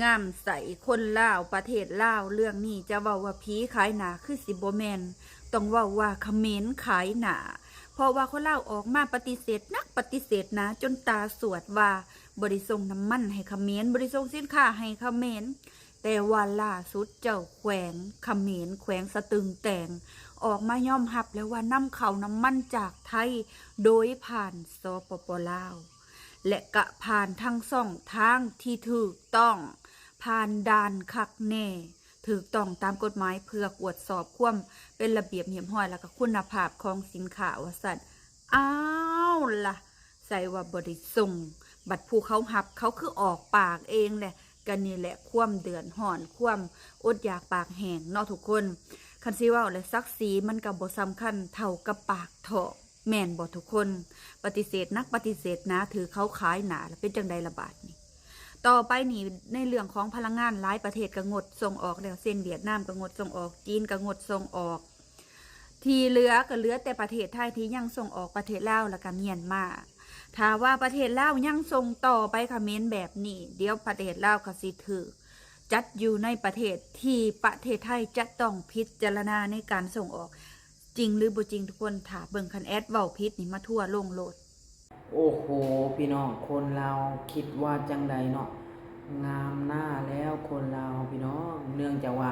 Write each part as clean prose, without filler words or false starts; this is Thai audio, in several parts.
งามใสคนลาวประเทศลาวเรื่องนี้จะเว้าว่าผีขายหนาคือสิบ่แม่นต้องเว้าว่าเขมรขายหนาเพราะว่าคนลาวออกมาปฏิเสธนักปฏิเสธนะจนตาสวดว่าบริส่งน้ำมันให้เขมรบริส่งสินค้าให้เขมรแต่ว่าล่าสุดเจ้าแขวงเขมรแขวงสตึงแต่งออกมายอมรับแล้วว่านำเข้าน้ำมันจากไทยโดยผ่านสปปลาวและกะผ่านทั้งสองทางที่ถูกต้องผ่านด่านคักแน่ถูกต้องตามกฎหมายเพื่อตรวจสอบความเป็นระเบียบเรียบร้อยแล้วก็คุณภาพของสินค้าว่าซั่นอ้าวล่ะใส่ว่าบริส่งบัดผู้เขาหับเขาคือออกปากเองแหละกันนี่แหละความเดือดร้อนความอดอยากปากแห้งเนาะทุกคนคันสิเว้าและศักดิ์ศรีมันก็บ่สำคัญเท่ากับปากท้องแม่นบ่ทุกคนปฏิเสธนักปฏิเสธนะถือเขาขายหนาแล้วเป็นจังใดละบาดนี่ต่อไปนี่ในเรื่องของพลังงานหลายประเทศก็งดส่งออกแล้วเส้นเวียดนามก็งดส่งออกจีนก็งดส่งออกที่เหลือก็เหลือแต่ประเทศไทยที่ยังส่งออกประเทศลาวแล้วก็เมียนมาถ้าว่าประเทศลาวยังส่งต่อไปเขมรแบบนี้เดี๋ยวประเทศลาวก็สิถือจัดอยู่ในประเทศที่ประเทศไทยจะต้องพิจารณาในการส่งออกจริงหรือบ่จริงทุกคนถ้าเบิ่งคันแอดเว้าผิดนี่มาทั่วโลกโลดโอ้โหพี่น้องคนเราคิดว่าจังใดเนาะงามหน้าแล้วคนเราพี่น้องเนื่องจากว่า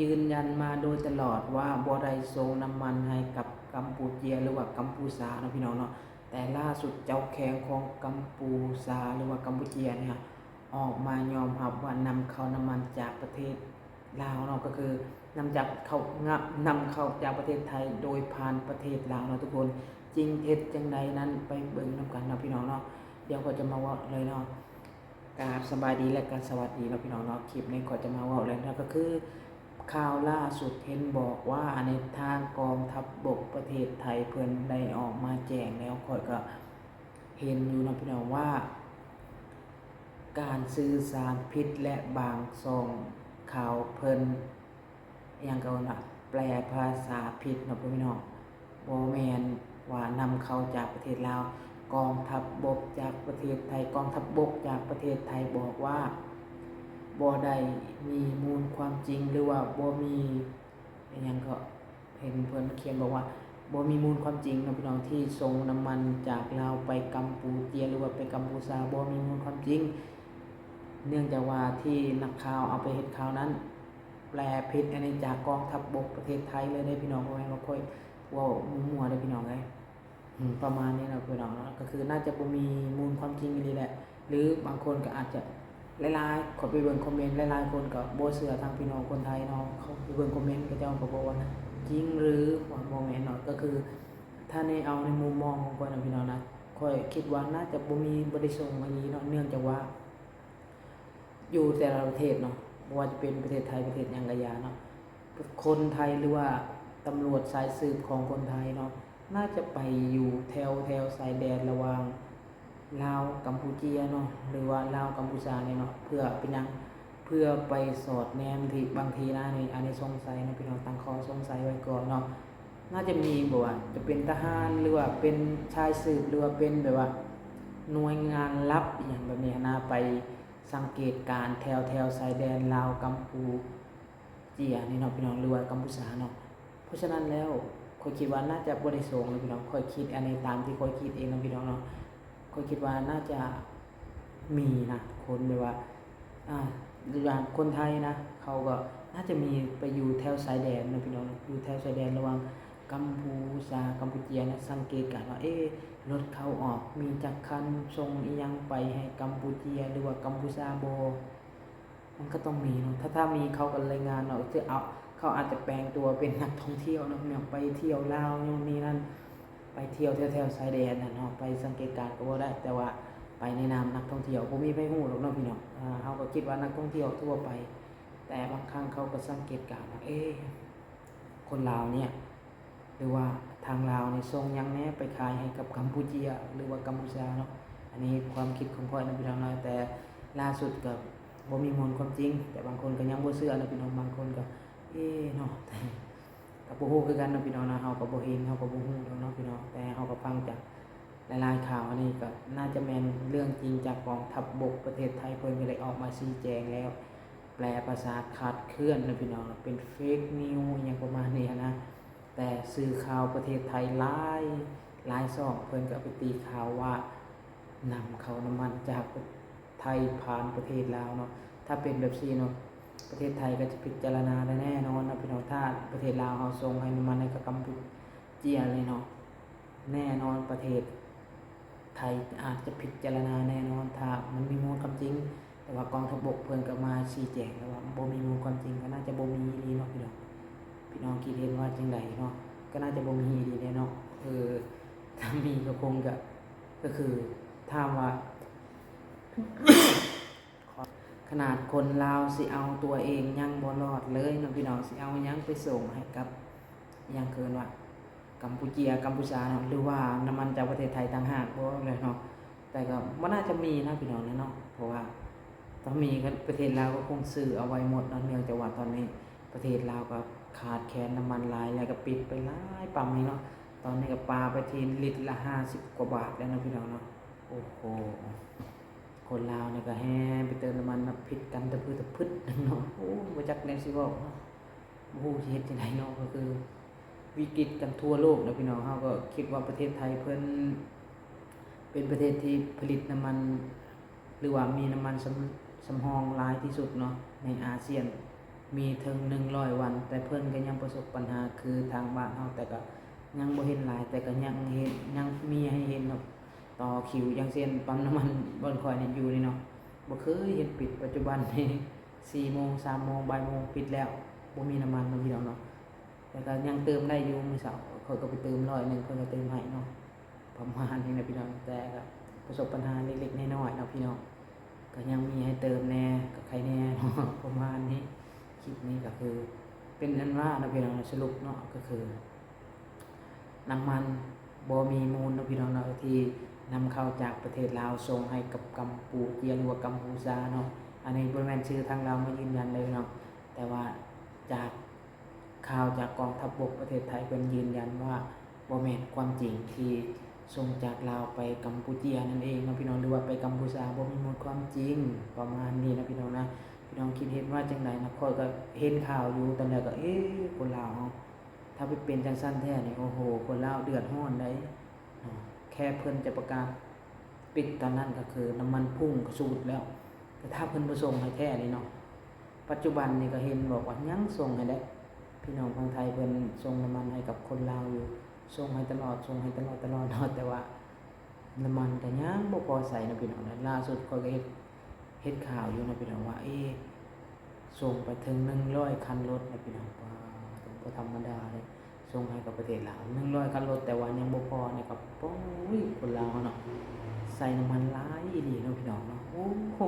ยืนยันมาโดยตลอดว่าบ่ได้ส่งน้ำมันให้กับกัมพูเชียหรือว่ากัมพูชาเนาะพี่น้องเนาะแต่ล่าสุดเจ้าแข้งของกัมพูชาหรือว่ากัมพูเชียเนี่ยออกมายอมรับว่านำเข้าน้ำมันจากประเทศลาวเนาะก็คือนำจากเขานำเข้าจากประเทศไทยโดยผ่านประเทศลาวเนาะทุกคนจริงเท็จจังใดนั้นไปเบิ่งนำกันเนาะพี่น้องเนาะเดี๋ยวก็จะมาว่าเลยเนาะกราบสบายดีและการสวัสดีเนาะพี่น้องเนาะคลิปนี้ก็จะมาว่าเลยนะก็คือข่าวล่าสุดเห็นบอกว่าในทางกองทัพบกประเทศไทยเพิ่นได้ออกมาแจ้งแล้วค่อยก็เห็นอยู่เนาะพี่น้องว่าการสื่อสารผิดและบางส่งข่าวเพิ่นอย่างก็ว่าแปลภาษาผิดเนาะพี่น้องบ่แม่นว่านำเข้าจากประเทศลาวกองทัพบกจากประเทศไทยกองทัพบกจากประเทศไทยบอกว่าบ่ได้มีมูลความจริงหรือว่าบ่มีอย่างก็เห็นเพิ่นเขียนบอกว่าบ่มีมูลความจริงเนาะพี่น้องที่ส่งน้ำมันจากลาวไปกัมพูเชียหรือว่าไปกัมพูชาบ่มีมูลความจริงเนื่องจากว่าที่นักข่าวเอาไปเฮ็ดข่าวนั้นแปลผิดอันนี้จากกองทัพบกประเทศไทยเลยได้พี่น้องบ่แม่นว่าค่อยเว้ามั่วๆได้พี่น้องเอ้ยประมาณนี้นะพี่น้องเนาะก็คือน่าจะบ่มีมูลความจริงอีหลีแหละหรือบางคนก็อาจจะหลายๆคนไปเบิ่งคอมเมนต์หลายๆคนก็บ่เชื่อทางพี่น้องคนไทยเนาะเขาไปเบิ่งคอมเมนต์ก็เจ้าก็บอกว่าจริงหรือว่าบ่แม่นเนาะก็คือถ้าในเอาในมุมมองของข้อยนะพี่น้องนะข้อยคิดว่าน่าจะบ่ได้ส่งมานี้เนาะเนื่องจากว่าอยู่แต่ละประเทศเนาะบ่ว่าจะเป็นประเทศไทยประเทศหยังก็อย่าเนาะคนไทยหรือว่าตำรวจสายสืบของคนไทยเนาะน่าจะไปอยู่แถวชายแดนระหว่างลาวกัมพูชีเนาะหรือว่าลาวกัมพูชาเนี่ยเนาะเพื่อเป็นหยังเพื่อไปสอดแนมที่บางทีนะนี่อันนี้สงสัยนะพี่น้องตั้งข้อสงสัยไว้ก่อนเนาะน่าจะมีบ่ว่าจะเป็นทหารหรือว่าเป็นชายสืบหรือว่าเป็นแบบว่าหน่วยงานลับอหย่างแบบนี้นะไปสังเกตการณ์แถวชายแดนลาวกัมพูเจียนี่เนาะพี่น้องหรือว่ากัมพูชาเนาะเพราะฉะนั้นแล้วข้อยคิดว่าน่าจะบ่ได้ส่งเลยพี่น้องข้อยคิดอันนี้ตามที่ข้อยคิดเองเนาะพี่น้องเนาะข้อยคิดว่าน่าจะมีนะคนแบบว่าอย่างคนไทยนะเขาก็น่าจะมีไปอยู่แถวชายแดนนะพี่น้องอยู่แถวชายแดนระหว่างกัมพูชากัมพูเชียนะสังเกตการณ์ว่ารถเข้าออกมีจักคันส่งอีหยังไปให้กัมพูเชียหรือว่ากัมพูชาบ่มันก็ต้องมีเนาะถ้ามีเขาก็รายงานเนาะจะเอาเขาอาจจะแปลงตัวเป็นนักท่องเที่ยวเนาะเนี่ยไปเที่ยวลาวนู่นนี่นั่นไปเที่ยวแถวชายแดนน่ะเนาะไปสังเกตการณ์ก็บ่ได้แต่ว่าไปในนามนักท่องเที่ยวบ่มีไผฮู้หรอกเนาะพี่น้องเฮาก็คิดว่านักท่องเที่ยวทั่วไปแต่บางครั้งเขาก็สังเกตการณ์ว่าคนลาวเนี่ยหรือว่าทางลาวนี่ส่งหยังแหน่ไปขายให้กับกัมพูเชียหรือว่ากัมพูชาเนาะอันนี้ความคิดของข้อยนะพี่น้องเนาะแต่ล่าสุดก็บ่มีมูลความจริงแต่บางคนก็ยังบ่เชื่อนะพี่น้องบางคนก็เนาะก็บ่ฮู้คือกันเนาะพี่น้องเนาะเฮาก็บ่เห็นเฮาก็บ่ฮู้เนาะพี่น้องแต่เฮาก็ฟังจาก หลายๆข่าวอันนี้ก็น่าจะแม่นเรื่องจริงจากกองทัพบกประเทศไทยเพิ่นก็ได้ออกมาชี้แจงแล้ว แปลภาษาคลาดเคลื่อนนะพี่น้องเป็นเฟกนิวอย่างประมาณนี้นะแต่สื่อข่าวประเทศไทยหลายช่องเพิ่นก็ไปตีข่าวว่านำเข้าน้ำมันจากไทยผ่านประเทศลาวเนาะถ้าเป็นแบบนี้เนาะประเทศไทยก็จะพิจารณาได้แน่นอนนะพี่น้องถ้าประเทศลาวเฮาส่งให้น้ำมันให้กับกัมพูเจียเลยเนาะแน่นอนประเทศไทยอาจจะพิจารณาแน่นอนถ้ามันมีมูลความจริงแต่ว่ากองทัพบกเพิ่นก็มาชี้แจงแล้วว่าบ่มีมูลความจริงก็น่าจะบ่มีอีหลีเนาะพี่น้องคิดเห็นว่าจังไดเนาะก็น่าจะบ่มีอีหลีแน่เนาะถ้ามีก็คงก็คือถามว่า ขนาดคนลาวสิเอาตัวเองยังบ่รอดเลยเนาะพี่น้องสิเอายังไปส่งให้กับยังเกินว่ากัมพูชาเนาะหรือว่าน้ำมันจากประเทศไทยต่างหากบ่เลยเนาะแต่ก็บ่น่าจะมีนะพี่น้องเนาะเพราะว่าถ้ามีก็ประเทศลาวก็คงซื้อเอาไว้หมดเนาะเนื่องจากว่าตอนนี้ประเทศลาวก็ขาดแคลนน้ำมันหลายแล้วก็ปิดไปหลายปั๊มนี่เนาะตอนนี้ก็ปาไปที่ลิตรละ50กว่าบาทแล้วเนาะพี่น้องเนาะโอ้โหคนลาวเนี่ยก็แห่ไปเติมน้ำมันมาผิดกันตะพื้ตะพึดเนาะโอ้บ่จักแนวสิเว้าเนาะบ่ฮู้สิเฮ็ดจังไดเนาะก็คือวิกฤตกันทั่วโลกนะพี่น้องเฮาก็คิดว่าประเทศไทยเพิ่นเป็นประเทศที่ผลิตน้ำมันหรือว่ามีน้ำมันสำรองหลายที่สุดเนาะในอาเซียนมีถึง100วันแต่เพิ่นก็ยังประสบปัญหาคือทางบ้านเฮาแต่ก็ยังบ่เห็นหลายแต่ก็ยังมีให้เห็นเนาะต่อคิวอย่างเช่นปั๊มน้ำมันบ่อนข่อยนี่อยู่นี่เนาะบ่เคยเห็นปิดปัจจุบันนี่4 โมง 3 โมงบ่ายโมงปิดแล้วบ่มีน้ำมันเนาะพี่น้องเนาะแต่ก็ยังเติมได้อยู่มื้อเช้าเขาก็ไปเติม100นึงเพิ่นก็เติมให้เนาะประมาณนี้นะพี่น้องแต่ก็ประสบปัญหาเล็กๆน้อยๆเนาะพี่น้องก็ยังมีให้เติมแน่ก็ใครแน่เนาะประมาณนี้คลิปนี้ก็คือเป็นอันว่านะพี่น้องสรุปเนาะก็คือน้ำมันบ่มีมูลนะพี่น้องเนาะที่นำเข้าจากประเทศลาวส่งให้กับกัมพูเจียหรือว่ากัมพูชาเนาะอันนี้บ่แม่นชื่อทางลาวมายืนยันเลยเนาะแต่ว่าจากข่าวจากกองทัพบกประเทศไทยเพิ่นยืนยันว่าบ่แม่นความจริงที่ส่งจากลาวไปกัมพูเจียนั่นเองเนาะพี่น้องหรือว่าไปกัมพูชาบ่มีมูลความจริงประมาณนี้นะพี่น้องนะพี่น้องคิดเห็นว่าจังไดนะข้อยก็เห็นข่าวอยู่ตอนแรกก็คนลาวถ้าไปเป็นจังซั่นแท้นี่โอ้โหคนลาวเดือดร้อนได้แค่เพิ่นจะประกาศปิดตอนนั้นก็คือน้ำมันพุ่งสูดแล้วแต่ถ้าเพิ่นบ่ส่งให้แท้นี่เนาะปัจจุบันนี่ก็เห็นบอกว่ายังส่งให้ได้พี่น้องคนไทยเพิ่นส่งน้ำมันให้กับคนลาวอยู่ส่งให้ตลอดเนาะแต่ว่าน้ำมันก็ยังบ่พอใช้นะพี่น้องนะล่าสุดก็เฮ็ดข่าวอยู่นะพี่น้องว่าส่งไปถึง100คันรถนะพี่น้องว้าวบ่ธรรมดาเลยส่งให้กับประเทศลาว100คันรถแต่ว่ายังบ่พอนี่ก็โอ้ยคนลาวเนาะใส่น้ำมันหลายอีหลีเนาะพี่น้องเนาะโอ้โห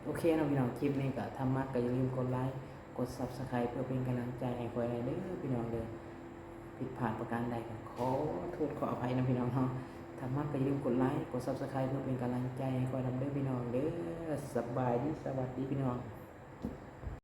โอเคเนาะพี่น้องคลิปนี้ก็ถ้ามักก็อย่าลืมกดไลค์กด Subscribe เพื่อเป็นกำลังใจให้ข้อยได้เด้อพี่น้องเด้อผิดพลาดประการใดก็ขอโทษขออภัยนะพี่น้องเนาะถ้ามักก็อย่าลืมกดไลค์กด Subscribe เพื่อเป็นกำลังใจให้ข้อยนำเด้อพี่น้องเด้อสบายดีสวัสดีพี่น้อง